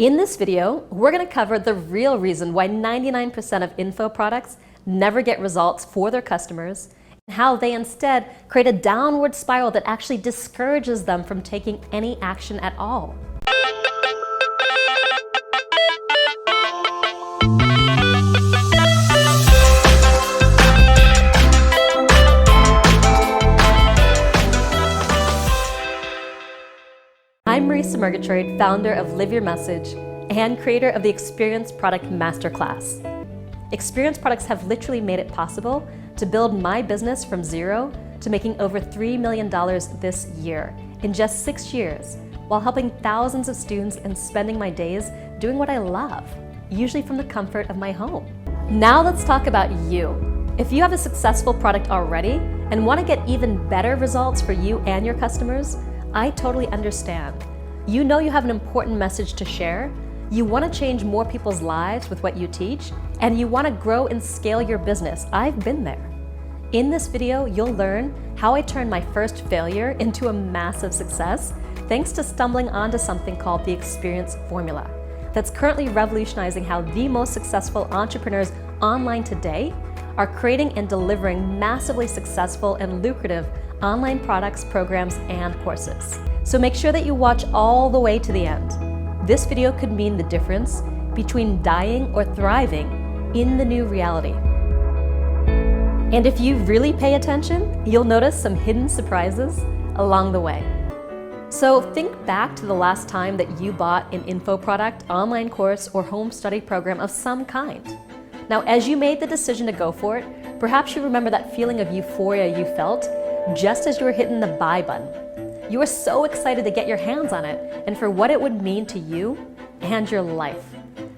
In this video, we're going to cover the real reason why 99% of info products never get results for their customers, and how they instead create a downward spiral that actually discourages them from taking any action at all. I'm Marisa Murgatroyd, founder of Live Your Message and creator of the Experience Product Masterclass. Experience products have literally made it possible to build my business from zero to making over $3 million this year in just 6 years, while helping thousands of students and spending my days doing what I love, usually from the comfort of my home. Now let's talk about you. If you have a successful product already and want to get even better results for you and your customers, I totally understand. You know you have an important message to share, you want to change more people's lives with what you teach, and you want to grow and scale your business. I've been there. In this video, you'll learn how I turned my first failure into a massive success thanks to stumbling onto something called the Experience Formula that's currently revolutionizing how the most successful entrepreneurs online today are creating and delivering massively successful and lucrative online products, programs, and courses. So make sure that you watch all the way to the end. This video could mean the difference between dying or thriving in the new reality. And if you really pay attention, you'll notice some hidden surprises along the way. So think back to the last time that you bought an info product, online course, or home study program of some kind. Now, as you made the decision to go for it, perhaps you remember that feeling of euphoria you felt just as you were hitting the buy button. You were so excited to get your hands on it and for what it would mean to you and your life.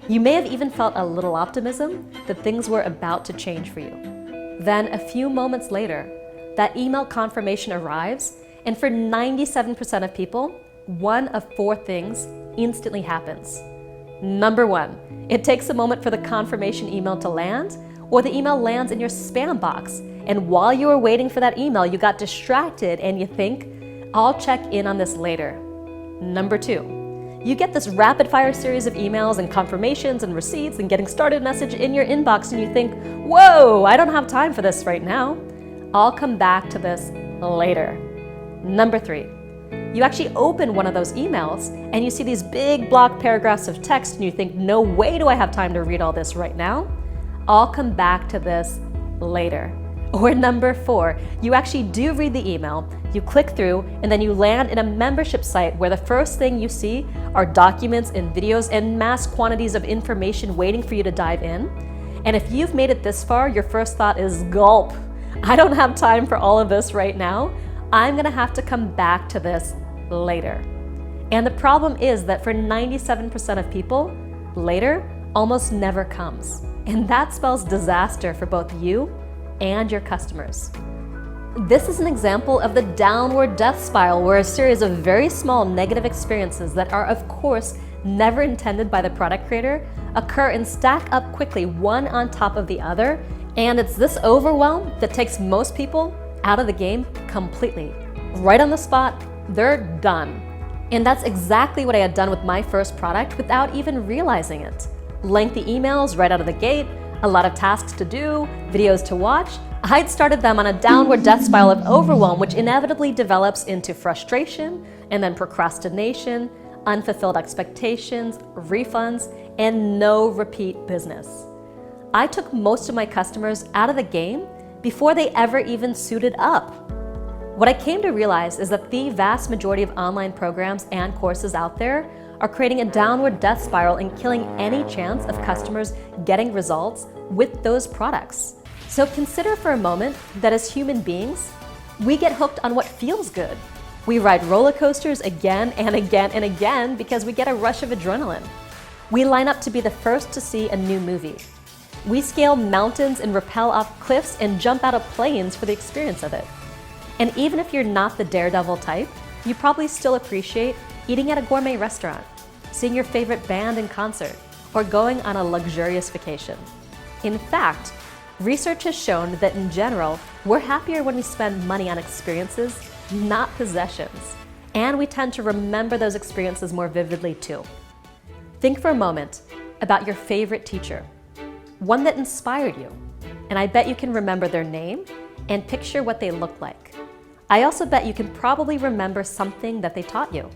You may have even felt a little optimism that things were about to change for you. Then a few moments later, that email confirmation arrives, and for 97% of people, one of 4 things instantly happens. Number 1, it takes a moment for the confirmation email to land, or the email lands in your spam box. And while you were waiting for that email, you got distracted and you think, I'll check in on this later. Number 2, you get this rapid fire series of emails and confirmations and receipts and getting started message in your inbox, and you think, whoa, I don't have time for this right now. I'll come back to this later. Number 3, you actually open one of those emails and you see these big block paragraphs of text and you think, no way do I have time to read all this right now. I'll come back to this later. Or number 4, you actually do read the email, you click through, and then you land in a membership site where the first thing you see are documents and videos and mass quantities of information waiting for you to dive in. And if you've made it this far, your first thought is, gulp. I don't have time for all of this right now. I'm gonna have to come back to this later. And the problem is that for 97% of people, later almost never comes. And that spells disaster for both you and your customers. This is an example of the downward death spiral, where a series of very small negative experiences that are of course never intended by the product creator occur and stack up quickly, one on top of the other. And it's this overwhelm that takes most people out of the game completely. Right on the spot, they're done. And that's exactly what I had done with my first product without even realizing it. Lengthy emails right out of the gate, a lot of tasks to do, videos to watch. I'd started them on a downward death spiral of overwhelm, which inevitably develops into frustration and then procrastination, unfulfilled expectations, refunds, and no repeat business. I took most of my customers out of the game before they ever even suited up. What I came to realize is that the vast majority of online programs and courses out there are creating a downward death spiral and killing any chance of customers getting results with those products. So consider for a moment that as human beings, we get hooked on what feels good. We ride roller coasters again and again and again because we get a rush of adrenaline. We line up to be the first to see a new movie. We scale mountains and rappel off cliffs and jump out of planes for the experience of it. And even if you're not the daredevil type, you probably still appreciate eating at a gourmet restaurant, seeing your favorite band in concert, or going on a luxurious vacation. In fact, research has shown that in general, we're happier when we spend money on experiences, not possessions. And we tend to remember those experiences more vividly too. Think for a moment about your favorite teacher, one that inspired you, and I bet you can remember their name and picture what they looked like. I also bet you can probably remember something that they taught you.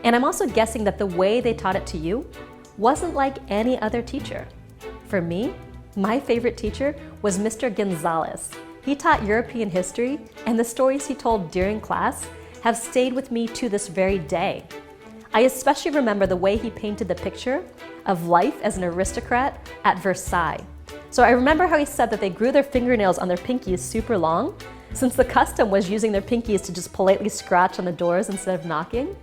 And I'm also guessing that the way they taught it to you wasn't like any other teacher. For me, my favorite teacher was Mr. Gonzalez. He taught European history, and the stories he told during class have stayed with me to this very day. I especially remember the way he painted the picture of life as an aristocrat at Versailles. So I remember how he said that they grew their fingernails on their pinkies super long, since the custom was using their pinkies to just politely scratch on the doors instead of knocking.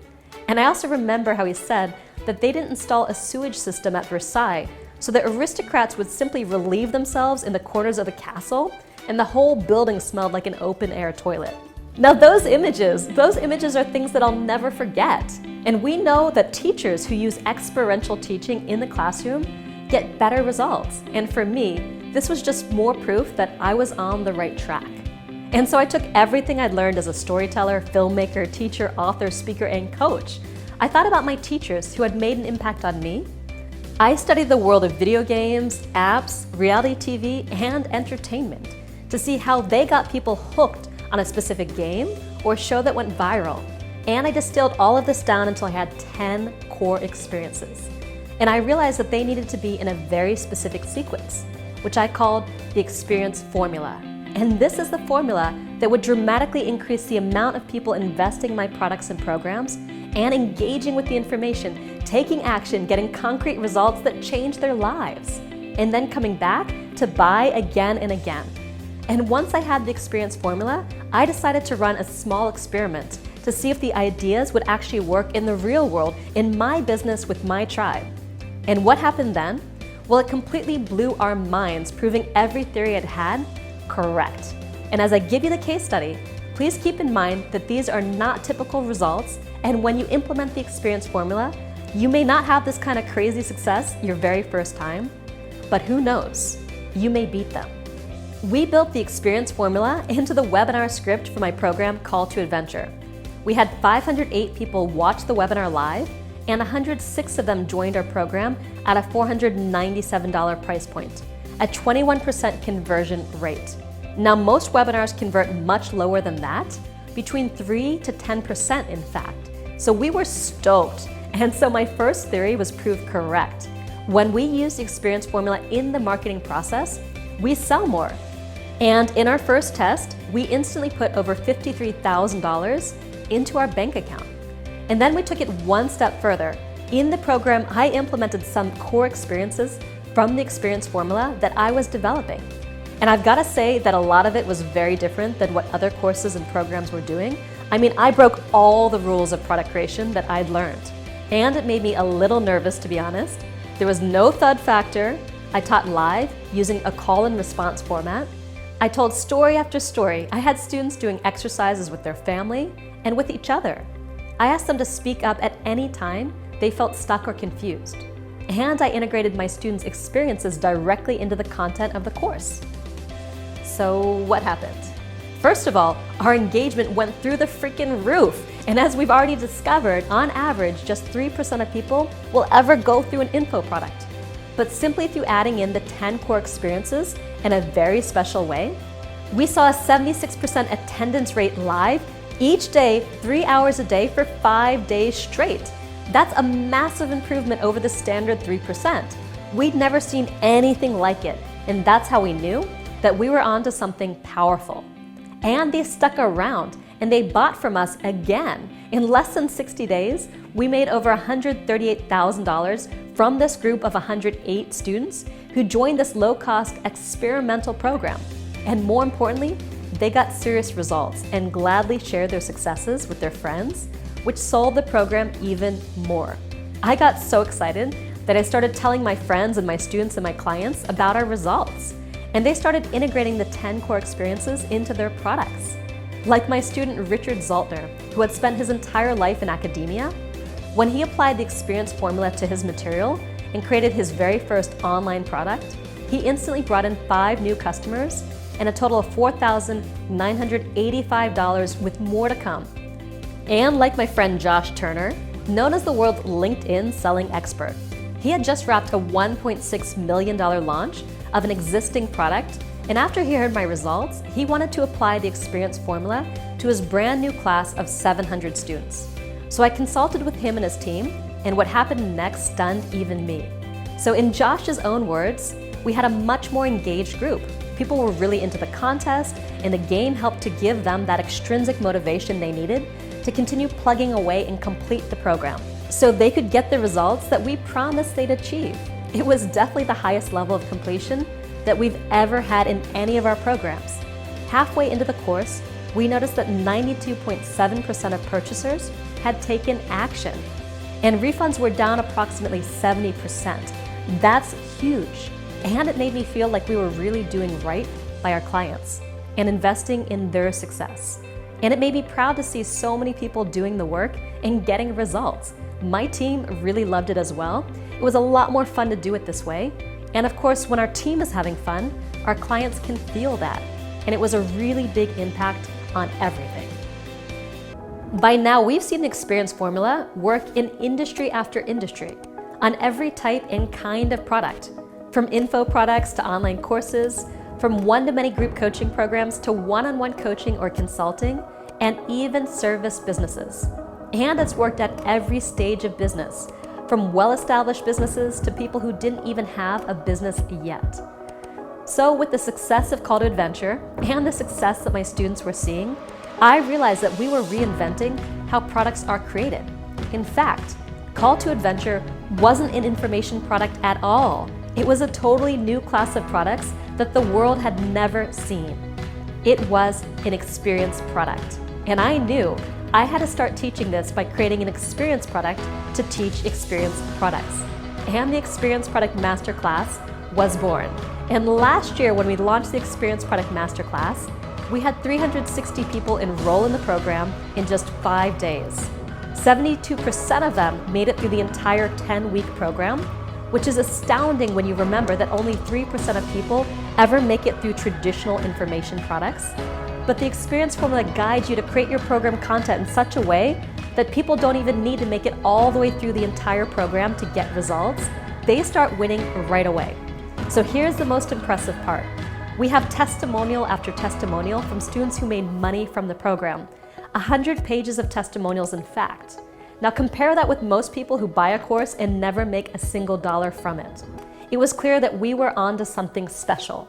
And I also remember how he said that they didn't install a sewage system at Versailles, so the aristocrats would simply relieve themselves in the corners of the castle, and the whole building smelled like an open-air toilet. Now those images are things that I'll never forget. And we know that teachers who use experiential teaching in the classroom get better results. And for me, this was just more proof that I was on the right track. And so I took everything I'd learned as a storyteller, filmmaker, teacher, author, speaker, and coach. I thought about my teachers who had made an impact on me. I studied the world of video games, apps, reality TV, and entertainment to see how they got people hooked on a specific game or show that went viral. And I distilled all of this down until I had 10 core experiences. And I realized that they needed to be in a very specific sequence, which I called the experience formula. And this is the formula that would dramatically increase the amount of people investing in my products and programs and engaging with the information, taking action, getting concrete results that change their lives, and then coming back to buy again and again. And once I had the experience formula, I decided to run a small experiment to see if the ideas would actually work in the real world, in my business with my tribe. And what happened then? Well, it completely blew our minds, proving every theory I'd had correct. And as I give you the case study, please keep in mind that these are not typical results, and when you implement the experience formula, you may not have this kind of crazy success your very first time, but who knows? You may beat them. We built the experience formula into the webinar script for my program Call to Adventure. We had 508 people watch the webinar live, and 106 of them joined our program at a $497 price point, a 21% conversion rate. Now, most webinars convert much lower than that, between 3 to 10% in fact. So we were stoked, and so my first theory was proved correct. When we use the experience formula in the marketing process, we sell more. And in our first test, we instantly put over $53,000 into our bank account. And then we took it one step further. In the program, I implemented some core experiences from the experience formula that I was developing. And I've got to say that a lot of it was very different than what other courses and programs were doing. I mean, I broke all the rules of product creation that I'd learned. And it made me a little nervous, to be honest. There was no thud factor. I taught live using a call and response format. I told story after story. I had students doing exercises with their family and with each other. I asked them to speak up at any time they felt stuck or confused. And I integrated my students' experiences directly into the content of the course. So what happened? First of all, our engagement went through the freaking roof. And as we've already discovered, on average, just 3% of people will ever go through an info product. But simply through adding in the 10 core experiences in a very special way, we saw a 76% attendance rate live each day, 3 hours a day for 5 days straight. That's a massive improvement over the standard 3%. We'd never seen anything like it, and that's how we knew that we were onto something powerful. And they stuck around, and they bought from us again. In less than 60 days, we made over $138,000 from this group of 108 students who joined this low-cost experimental program. And more importantly, they got serious results and gladly shared their successes with their friends, which sold the program even more. I got so excited that I started telling my friends and my students and my clients about our results. And they started integrating the 10 core experiences into their products. Like my student Richard Zaltner, who had spent his entire life in academia, when he applied the experience formula to his material and created his very first online product, he instantly brought in 5 new customers and a total of $4,985 with more to come. And like my friend Josh Turner, known as the world's LinkedIn selling expert, He had just wrapped a $1.6 million launch of an existing product, and after he heard my results, he wanted to apply the experience formula to his brand new class of 700 students. So I consulted with him and his team, and what happened next stunned even me. So in Josh's own words, we had a much more engaged group. People were really into the contest, and the game helped to give them that extrinsic motivation they needed to continue plugging away and complete the program, so they could get the results that we promised they'd achieve. It was definitely the highest level of completion that we've ever had in any of our programs. Halfway into the course, we noticed that 92.7% of purchasers had taken action, and refunds were down approximately 70%. That's huge. And it made me feel like we were really doing right by our clients and investing in their success. And it made me proud to see so many people doing the work and getting results. My team really loved it as well. It was a lot more fun to do it this way. And of course, when our team is having fun, our clients can feel that. And it was a really big impact on everything. By now, we've seen the experience formula work in industry after industry, on every type and kind of product. From info products to online courses, from one-to-many group coaching programs to one-on-one coaching or consulting, and even service businesses. And it's worked at every stage of business, from well-established businesses to people who didn't even have a business yet. So with the success of Call to Adventure and the success that my students were seeing, I realized that we were reinventing how products are created. In fact, Call to Adventure wasn't an information product at all. It was a totally new class of products that the world had never seen. It was an experience product. And I knew I had to start teaching this by creating an experience product to teach experience products. And the Experience Product Masterclass was born. And last year, when we launched the Experience Product Masterclass, we had 360 people enroll in the program in just 5 days. 72% of them made it through the entire 10-week program, which is astounding when you remember that only 3% of people ever make it through traditional information products. But the experience formula guides you to create your program content in such a way that people don't even need to make it all the way through the entire program to get results. They start winning right away. So here's the most impressive part. We have testimonial after testimonial from students who made money from the program. 100 pages of testimonials, in fact. Now compare that with most people who buy a course and never make a single dollar from it. It was clear that we were onto something special.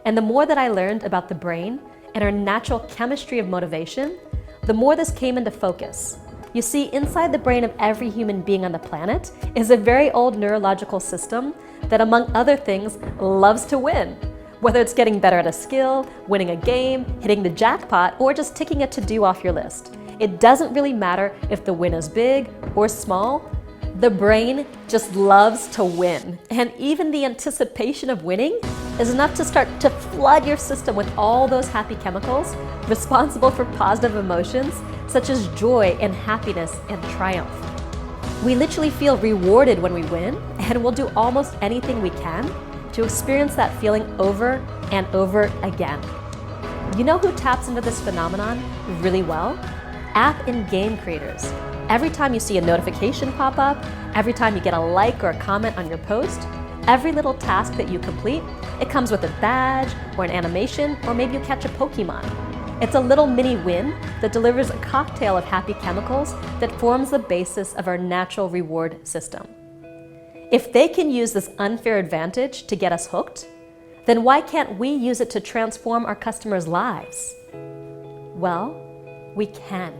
And the more that I learned about the brain and our natural chemistry of motivation, the more this came into focus. You see, inside the brain of every human being on the planet is a very old neurological system that, among other things, loves to win. Whether it's getting better at a skill, winning a game, hitting the jackpot, or just ticking a to-do off your list. It doesn't really matter if the win is big or small. The brain just loves to win. And even the anticipation of winning is enough to start to flood your system with all those happy chemicals responsible for positive emotions such as joy and happiness and triumph. We literally feel rewarded when we win, and we'll do almost anything we can to experience that feeling over and over again. You know who taps into this phenomenon really well? App and game creators. Every time you see a notification pop up, every time you get a like or a comment on your post, every little task that you complete, it comes with a badge or an animation, or maybe you catch a Pokemon. It's a little mini win that delivers a cocktail of happy chemicals that forms the basis of our natural reward system. If they can use this unfair advantage to get us hooked, then why can't we use it to transform our customers' lives? Well, we can.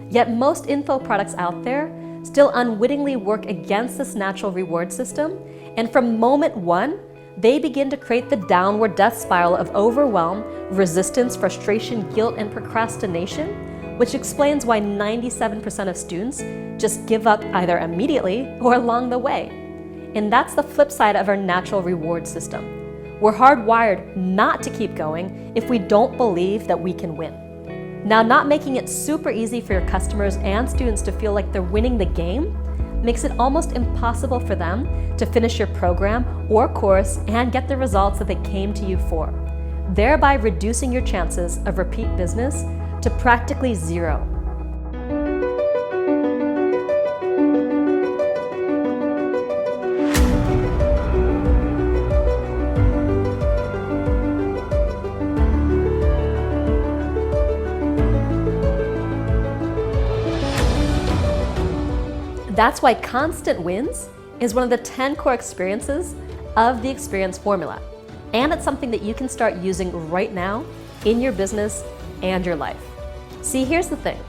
Yet most info products out there still unwittingly work against this natural reward system, and from moment one, they begin to create the downward death spiral of overwhelm, resistance, frustration, guilt, and procrastination, which explains why 97% of students just give up either immediately or along the way. And that's the flip side of our natural reward system. We're hardwired not to keep going if we don't believe that we can win. Now, not making it super easy for your customers and students to feel like they're winning the game makes it almost impossible for them to finish your program or course and get the results that they came to you for, thereby reducing your chances of repeat business to practically zero. That's why constant wins is one of the 10 core experiences of the experience formula. And it's something that you can start using right now in your business and your life. See, here's the thing.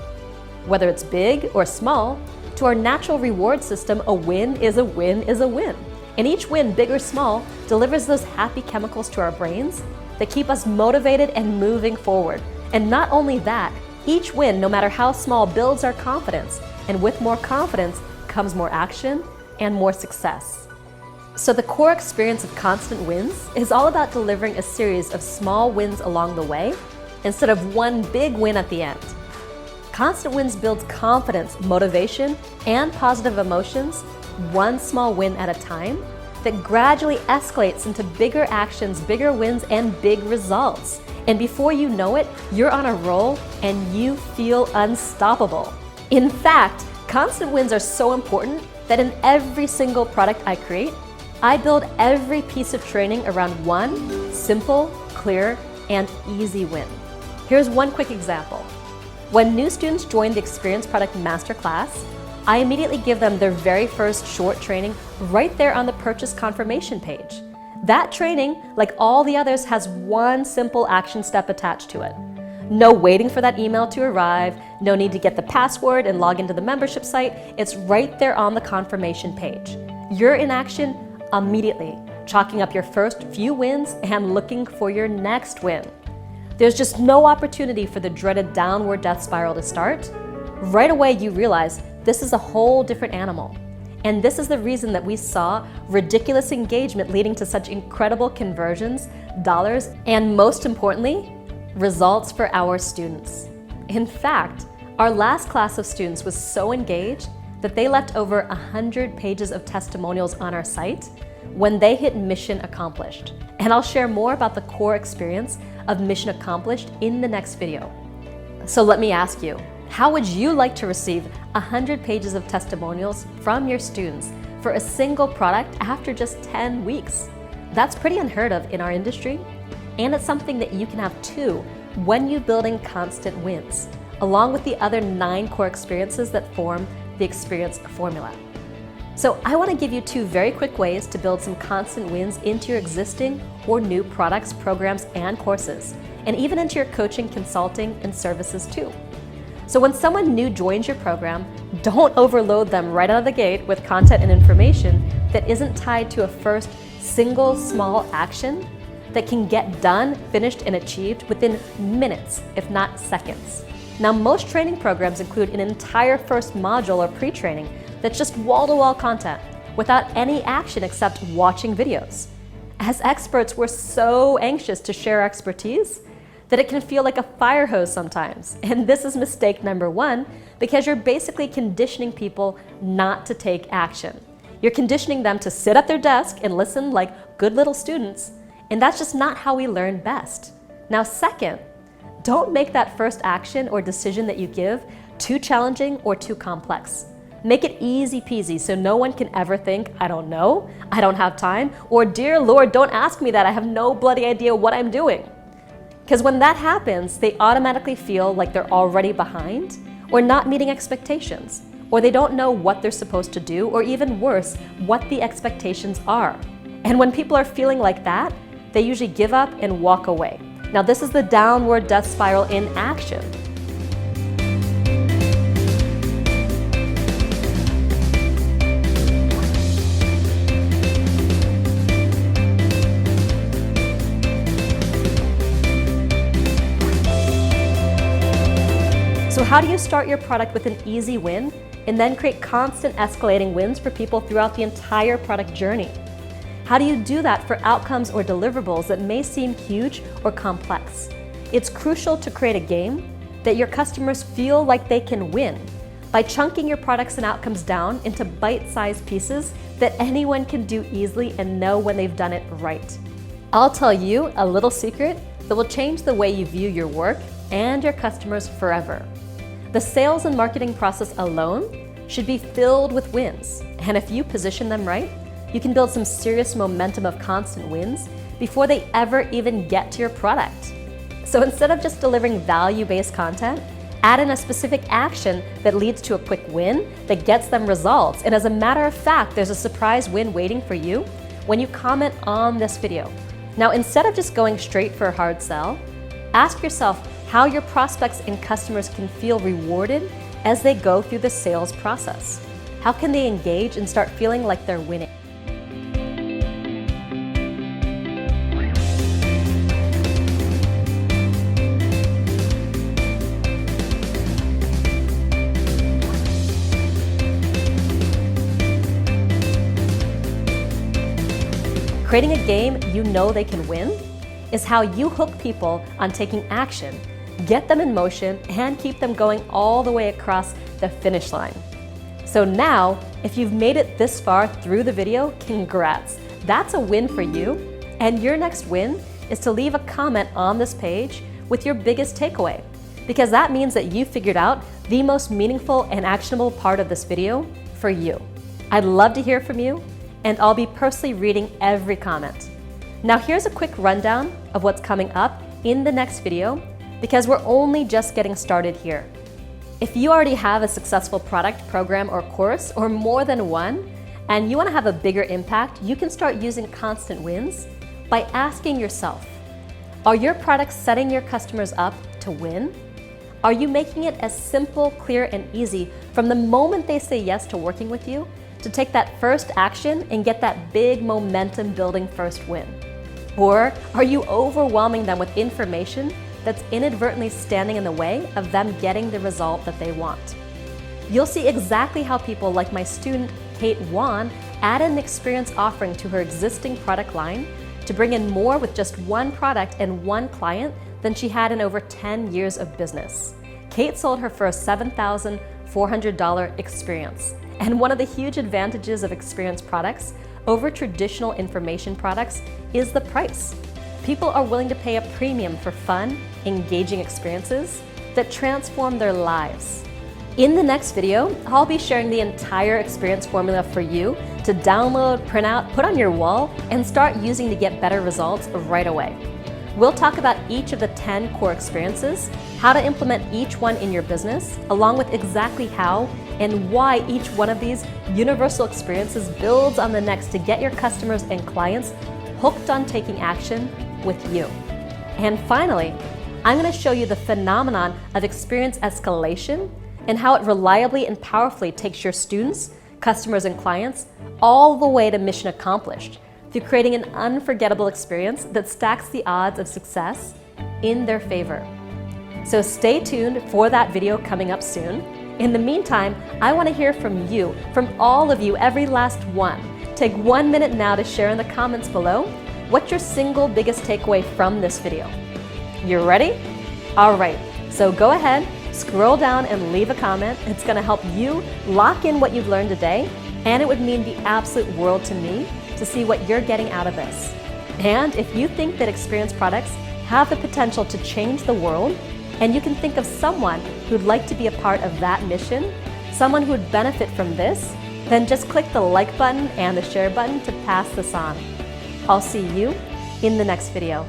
Whether it's big or small, to our natural reward system, a win is a win is a win. And each win, big or small, delivers those happy chemicals to our brains that keep us motivated and moving forward. And not only that, each win, no matter how small, builds our confidence. And with more confidence comes more action and more success. So the core experience of constant wins is all about delivering a series of small wins along the way instead of one big win at the end. Constant wins builds confidence, motivation, and positive emotions, one small win at a time, that gradually escalates into bigger actions, bigger wins, and big results. And before you know it, you're on a roll and you feel unstoppable. In fact, constant wins are so important that in every single product I create, I build every piece of training around one simple, clear, and easy win. Here's one quick example. When new students join the Experience Product Masterclass, I immediately give them their very first short training right there on the purchase confirmation page. That training, like all the others, has one simple action step attached to it. No waiting for that email to arrive, no need to get the password and log into the membership site. It's right there on the confirmation page. You're in action immediately, chalking up your first few wins and looking for your next win. There's just no opportunity for the dreaded downward death spiral to start. Right away you realize this is a whole different animal. And this is the reason that we saw ridiculous engagement leading to such incredible conversions, dollars, and most importantly, results for our students. In fact, our last class of students was so engaged that they left over 100 pages of testimonials on our site when they hit mission accomplished. And I'll share more about the core experience of mission accomplished in the next video. So let me ask you, how would you like to receive 100 pages of testimonials from your students for a single product after just 10 weeks? That's pretty unheard of in our industry, and it's something that you can have too when you're building constant wins, along with the other 9 core experiences that form the experience formula. So I want to give you 2 very quick ways to build some constant wins into your existing or new products, programs, and courses, and even into your coaching, consulting, and services too. So when someone new joins your program, don't overload them right out of the gate with content and information that isn't tied to a first single small action that can get done, finished, and achieved within minutes, if not seconds. Now, most training programs include an entire first module or pre-training that's just wall-to-wall content without any action except watching videos. As experts, we're so anxious to share our expertise that it can feel like a fire hose sometimes. And this is mistake number 1, because you're basically conditioning people not to take action. You're conditioning them to sit at their desk and listen like good little students, and that's just not how we learn best. Now, second, don't make that first action or decision that you give too challenging or too complex. Make it easy peasy so no one can ever think, I don't know, I don't have time, or dear Lord, don't ask me that, I have no bloody idea what I'm doing. Because when that happens, they automatically feel like they're already behind or not meeting expectations, or they don't know what they're supposed to do, or even worse, what the expectations are. And when people are feeling like that, they usually give up and walk away. Now, this is the downward death spiral in action. So how do you start your product with an easy win and then create constant escalating wins for people throughout the entire product journey? How do you do that for outcomes or deliverables that may seem huge or complex? It's crucial to create a game that your customers feel like they can win by chunking your products and outcomes down into bite-sized pieces that anyone can do easily and know when they've done it right. I'll tell you a little secret that will change the way you view your work and your customers forever. The sales and marketing process alone should be filled with wins, and if you position them right, you can build some serious momentum of constant wins before they ever even get to your product. So instead of just delivering value-based content, Add in a specific action that leads to a quick win that gets them results. And as a matter of fact, there's a surprise win waiting for you when you comment on this video. Now, instead of just going straight for a hard sell, ask yourself how your prospects and customers can feel rewarded as they go through the sales process. How can they engage and start feeling like they're winning? Creating a game you know they can win is how you hook people on taking action, get them in motion, and keep them going all the way across the finish line. So now, if you've made it this far through the video, congrats. That's a win for you. And your next win is to leave a comment on this page with your biggest takeaway, because that means that you figured out the most meaningful and actionable part of this video for you. I'd love to hear from you, and I'll be personally reading every comment. Now here's a quick rundown of what's coming up in the next video, because we're only just getting started here. If you already have a successful product, program, or course, or more than one, and you want to have a bigger impact, you can start using constant wins by asking yourself, are your products setting your customers up to win? Are you making it as simple, clear, and easy from the moment they say yes to working with you to take that first action and get that big momentum building first win? Or are you overwhelming them with information that's inadvertently standing in the way of them getting the result that they want? You'll see exactly how people like my student Kate Wan add an experience offering to her existing product line to bring in more with just one product and one client than she had in over 10 years of business. Kate sold her first $7,400 experience. And one of the huge advantages of experience products over traditional information products is the price. People are willing to pay a premium for fun, engaging experiences that transform their lives. In the next video, I'll be sharing the entire experience formula for you to download, print out, put on your wall, and start using to get better results right away. We'll talk about each of the 10 core experiences, how to implement each one in your business, along with exactly how and why each one of these universal experiences builds on the next to get your customers and clients hooked on taking action with you. And finally, I'm going to show you the phenomenon of experience escalation and how it reliably and powerfully takes your students, customers, and clients all the way to mission accomplished through creating an unforgettable experience that stacks the odds of success in their favor. So stay tuned for that video coming up soon. In the meantime, I want to hear from you, from all of you, every last one. Take 1 minute now to share in the comments below what's your single biggest takeaway from this video. You ready? All right, so go ahead, scroll down and leave a comment. It's going to help you lock in what you've learned today, and it would mean the absolute world to me to see what you're getting out of this. And if you think that experience products have the potential to change the world, and you can think of someone who'd like to be a part of that mission, someone who would benefit from this, then just click the like button and the share button to pass this on. I'll see you in the next video.